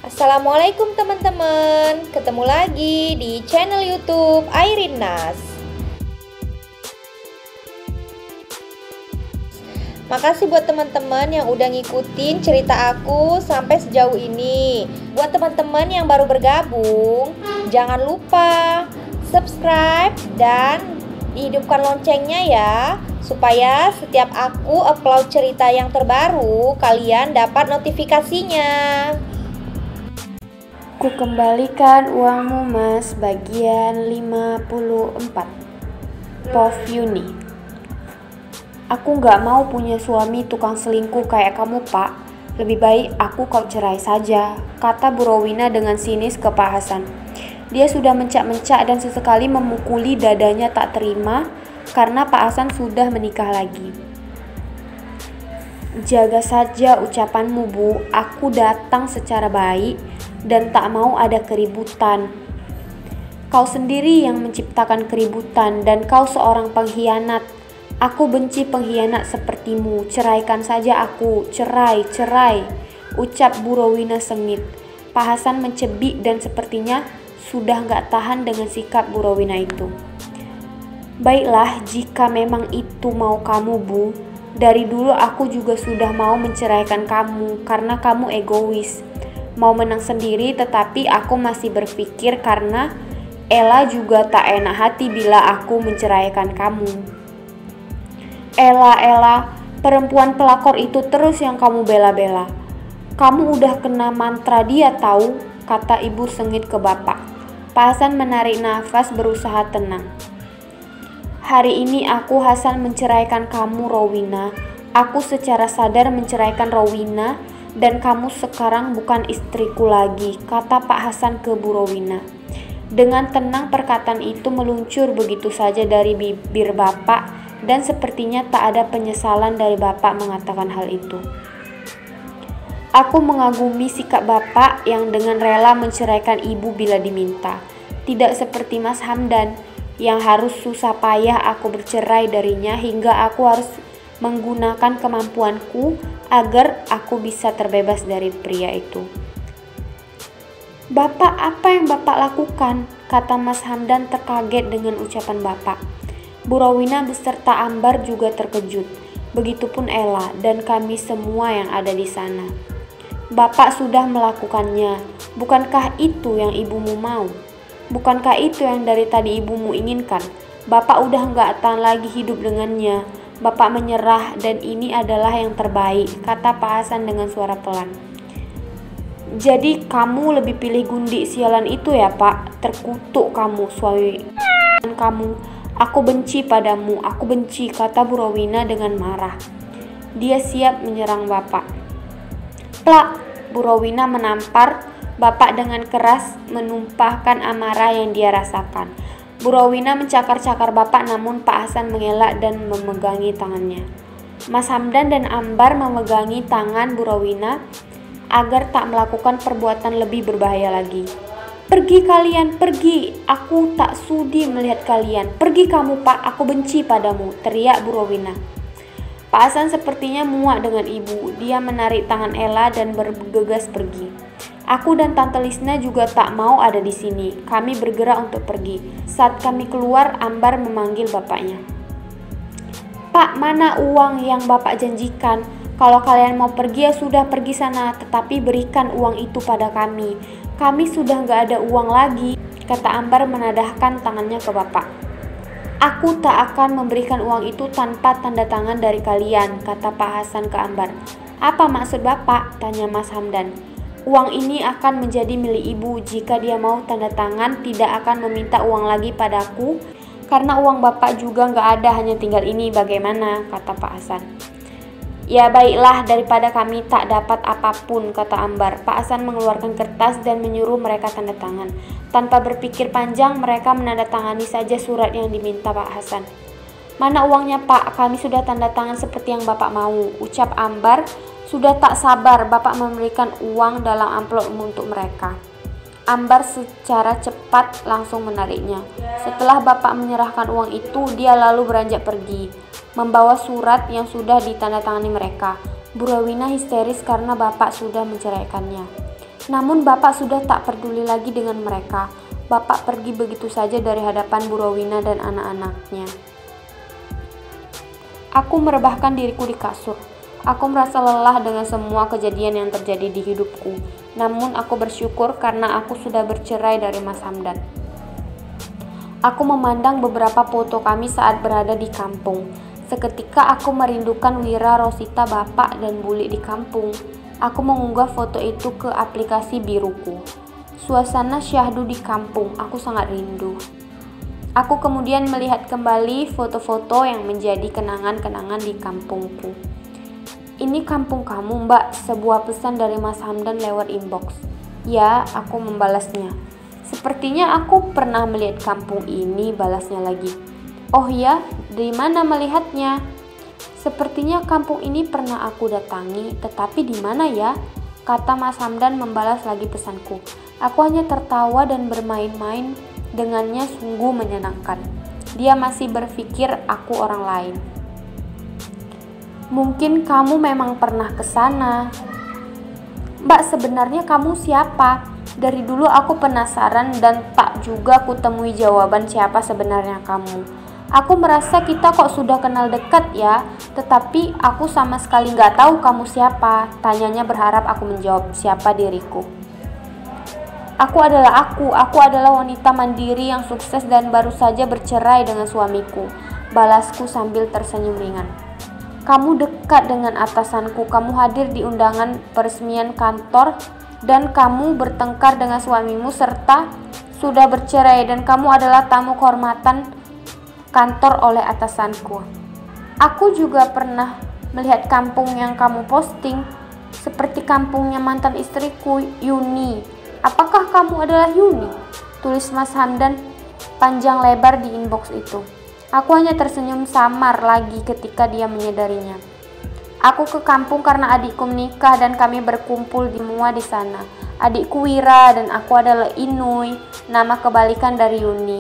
Assalamualaikum teman-teman, ketemu lagi di channel YouTube Airin Nas. Makasih buat teman-teman yang udah ngikutin cerita aku sampai sejauh ini. Buat teman-teman yang baru bergabung, jangan lupa subscribe dan dihidupkan loncengnya ya, supaya setiap aku upload cerita yang terbaru, kalian dapat notifikasinya. Ku kembalikan uangmu mas, bagian 54. Pov Yuni. Aku gak mau punya suami tukang selingkuh kayak kamu pak. Lebih baik aku kau cerai saja, kata Bu Rowina dengan sinis ke Pak Hasan. Dia sudah mencak-mencak dan sesekali memukuli dadanya tak terima karena Pak Hasan sudah menikah lagi. Jaga saja ucapanmu Bu, aku datang secara baik dan tak mau ada keributan. Kau sendiri yang menciptakan keributan dan kau seorang pengkhianat. Aku benci pengkhianat sepertimu. Ceraikan saja aku, cerai, ucap Bu Rowina sengit. Pak Hasan mencebik dan sepertinya sudah gak tahan dengan sikap Bu Rowina itu. Baiklah, jika memang itu mau kamu Bu. Dari dulu aku juga sudah mau menceraikan kamu karena kamu egois. Mau menang sendiri, tetapi aku masih berpikir karena Ella juga tak enak hati bila aku menceraikan kamu. Ella, perempuan pelakor itu terus yang kamu bela-bela. Kamu udah kena mantra dia tahu, kata ibu sengit ke bapak. Pak Hasan menarik nafas berusaha tenang. Hari ini aku Hasan menceraikan kamu Rowina. Aku secara sadar menceraikan Rowina dan kamu sekarang bukan istriku lagi, kata Pak Hasan ke Bu Rowina. Dengan tenang perkataan itu meluncur begitu saja dari bibir bapak dan sepertinya tak ada penyesalan dari bapak mengatakan hal itu. Aku mengagumi sikap bapak yang dengan rela menceraikan ibu bila diminta. Tidak seperti Mas Hamdan yang harus susah payah aku bercerai darinya hingga aku harus menggunakan kemampuanku agar aku bisa terbebas dari pria itu. Bapak, apa yang bapak lakukan? Kata Mas Hamdan terkaget dengan ucapan bapak. Bu Rowina beserta Ambar juga terkejut. Begitupun Ella dan kami semua yang ada di sana. Bapak sudah melakukannya. Bukankah itu yang ibumu mau? Bukankah itu yang dari tadi ibumu inginkan? Bapak udah gak tahan lagi hidup dengannya. Bapak menyerah dan ini adalah yang terbaik, kata Pak Hasan dengan suara pelan. Jadi kamu lebih pilih Gundi sialan itu ya Pak? Terkutuk kamu, suami kamu. Aku benci padamu, aku benci, kata Bu Rowina dengan marah. Dia siap menyerang bapak. Plak, Bu Rowina menampar bapak dengan keras menumpahkan amarah yang dia rasakan. Bu Rowina mencakar-cakar bapak namun Pak Hasan mengelak dan memegangi tangannya. Mas Hamdan dan Ambar memegangi tangan Bu Rowina agar tak melakukan perbuatan lebih berbahaya lagi. Pergi kalian, pergi. Aku tak sudi melihat kalian. Pergi kamu Pak, aku benci padamu, teriak Bu Rowina. Pak Hasan sepertinya muak dengan ibu. Dia menarik tangan Ella dan bergegas pergi. Aku dan Tante Lisna juga tak mau ada di sini. Kami bergerak untuk pergi. Saat kami keluar, Ambar memanggil bapaknya. Pak, mana uang yang bapak janjikan? Kalau kalian mau pergi ya sudah pergi sana, tetapi berikan uang itu pada kami. Kami sudah gak ada uang lagi, kata Ambar menadahkan tangannya ke bapak. Aku tak akan memberikan uang itu tanpa tanda tangan dari kalian, kata Pak Hasan ke Ambar. Apa maksud bapak? Tanya Mas Hamdan. Uang ini akan menjadi milik ibu. Jika dia mau tanda tangan, tidak akan meminta uang lagi padaku, karena uang bapak juga gak ada, hanya tinggal ini. Bagaimana? Kata Pak Hasan. Ya baiklah, daripada kami tak dapat apapun, kata Ambar. Pak Hasan mengeluarkan kertas dan menyuruh mereka tanda tangan. Tanpa berpikir panjang, mereka menandatangani saja surat yang diminta Pak Hasan. Mana uangnya Pak? Kami sudah tanda tangan seperti yang Bapak mau, ucap Ambar. Sudah tak sabar Bapak memberikan uang dalam amplop untuk mereka. Ambar secara cepat langsung menariknya. Setelah Bapak menyerahkan uang itu, dia lalu beranjak pergi, membawa surat yang sudah ditandatangani mereka. Bu Rowina histeris karena bapak sudah menceraikannya. Namun Bapak sudah tak peduli lagi dengan mereka. Bapak pergi begitu saja dari hadapan Bu Rowina dan anak-anaknya. Aku merebahkan diriku di kasur. Aku merasa lelah dengan semua kejadian yang terjadi di hidupku. Namun aku bersyukur karena aku sudah bercerai dari Mas Hamdan. Aku memandang beberapa foto kami saat berada di kampung. Seketika aku merindukan Wira, Rosita, Bapak, dan Buli di kampung. Aku mengunggah foto itu ke aplikasi biruku. Suasana syahdu di kampung, aku sangat rindu. Aku kemudian melihat kembali foto-foto yang menjadi kenangan-kenangan di kampungku. Ini kampung kamu, Mbak, sebuah pesan dari Mas Hamdan lewat inbox. Ya, aku membalasnya. Sepertinya aku pernah melihat kampung ini, balasnya lagi. Oh ya, dari mana melihatnya? Sepertinya kampung ini pernah aku datangi, tetapi di mana ya? Kata Mas Hamdan membalas lagi pesanku. Aku hanya tertawa dan bermain-main dengannya, sungguh menyenangkan. Dia masih berpikir aku orang lain. Mungkin kamu memang pernah ke sana. Mbak, sebenarnya kamu siapa? Dari dulu aku penasaran dan tak juga kutemui jawaban siapa sebenarnya kamu. Aku merasa kita kok sudah kenal dekat ya, tetapi aku sama sekali gak tahu kamu siapa. Tanyanya berharap aku menjawab siapa diriku. Aku adalah wanita mandiri yang sukses dan baru saja bercerai dengan suamiku. Balasku sambil tersenyum ringan. Kamu dekat dengan atasanku, kamu hadir di undangan peresmian kantor, dan kamu bertengkar dengan suamimu serta sudah bercerai, dan kamu adalah tamu kehormatan kantor oleh atasanku. Aku juga pernah melihat kampung yang kamu posting, seperti kampungnya mantan istriku, Yuni. Apakah kamu adalah Yuni? Tulis Mas Hamdan panjang lebar di inbox itu. Aku hanya tersenyum samar lagi ketika dia menyadarinya. Aku ke kampung karena adikku menikah dan kami berkumpul di semua di sana. Adikku Wira dan aku adalah Inui, nama kebalikan dari Yuni.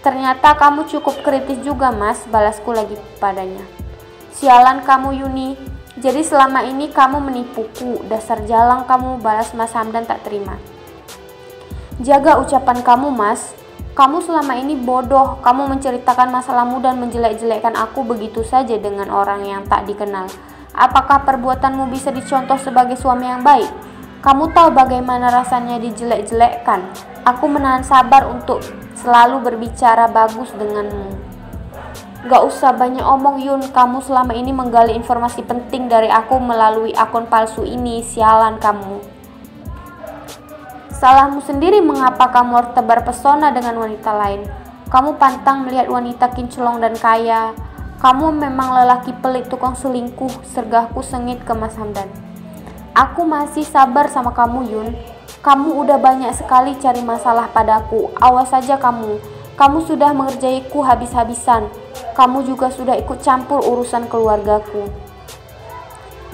Ternyata kamu cukup kritis juga, Mas, balasku lagi padanya. Sialan kamu, Yuni. Jadi selama ini kamu menipuku, dasar jalang kamu, balas Mas Hamdan tak terima. Jaga ucapan kamu, Mas. Kamu selama ini bodoh, kamu menceritakan masalahmu dan menjelek-jelekkan aku begitu saja dengan orang yang tak dikenal. Apakah perbuatanmu bisa dicontoh sebagai suami yang baik? Kamu tahu bagaimana rasanya dijelek-jelekkan. Aku menahan sabar untuk selalu berbicara bagus denganmu. Gak usah banyak omong, Yun. Kamu selama ini menggali informasi penting dari aku melalui akun palsu ini, sialan kamu. Salahmu sendiri mengapa kamu harus tebar pesona dengan wanita lain. Kamu pantang melihat wanita kinclong dan kaya. Kamu memang lelaki pelit, tukang selingkuh, sergahku sengit ke Mas Hamdan. Aku masih sabar sama kamu, Yun. Kamu udah banyak sekali cari masalah padaku. Awas saja kamu. Kamu sudah mengerjaiku habis-habisan. Kamu juga sudah ikut campur urusan keluargaku.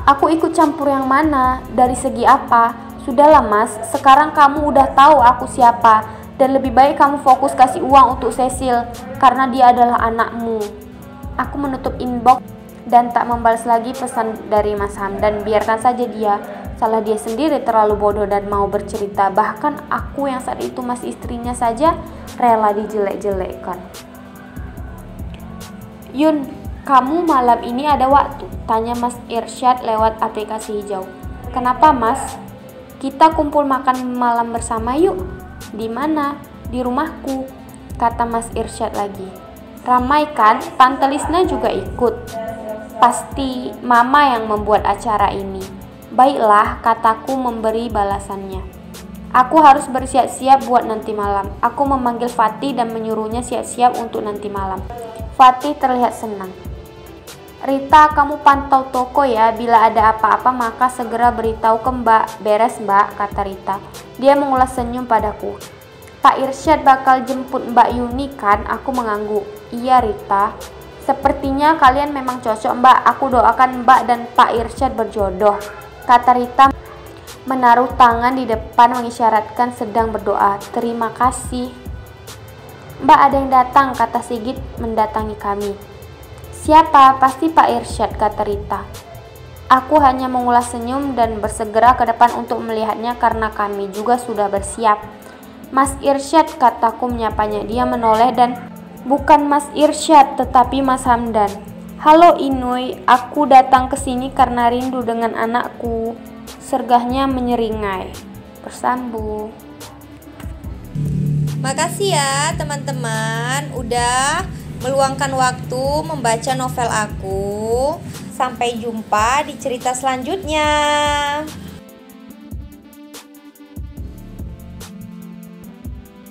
Aku ikut campur yang mana? Dari segi apa? Sudahlah, Mas, sekarang kamu udah tahu aku siapa, dan lebih baik kamu fokus kasih uang untuk Cecil, karena dia adalah anakmu. Aku menutup inbox dan tak membalas lagi pesan dari Mas Hamdan. Biarkan saja dia, salah dia sendiri terlalu bodoh dan mau bercerita. Bahkan aku yang saat itu masih istrinya saja rela dijelek-jelekkan. Yun, kamu malam ini ada waktu? Tanya Mas Irsyad lewat aplikasi hijau. Kenapa, Mas? Kita kumpul makan malam bersama yuk. Di mana? Di rumahku, kata Mas Irsyad lagi. Ramai kan? Tante Lisna juga ikut. Pasti Mama yang membuat acara ini. Baiklah, kataku memberi balasannya. Aku harus bersiap-siap buat nanti malam. Aku memanggil Fatih dan menyuruhnya siap-siap untuk nanti malam. Fatih terlihat senang. Rita, kamu pantau toko ya, bila ada apa-apa maka segera beritahu ke Mbak. Beres, Mbak, kata Rita. Dia mengulas senyum padaku. Pak Irsyad bakal jemput Mbak Yuni kan? Aku mengangguk. Iya, Rita. Sepertinya kalian memang cocok, Mbak. Aku doakan Mbak dan Pak Irsyad berjodoh, kata Rita menaruh tangan di depan mengisyaratkan sedang berdoa. Terima kasih. Mbak, ada yang datang, kata Sigit mendatangi kami. Siapa? Pasti Pak Irsyad, kata Rita. Aku hanya mengulas senyum dan bersegera ke depan untuk melihatnya karena kami juga sudah bersiap. Mas Irsyad, kataku menyapanya. Dia menoleh dan bukan Mas Irsyad, tetapi Mas Hamdan. Halo Inui, aku datang ke sini karena rindu dengan anakku. Sergahnya menyeringai. Bersambung. Makasih ya teman-teman udah meluangkan waktu membaca novel aku. Sampai jumpa di cerita selanjutnya.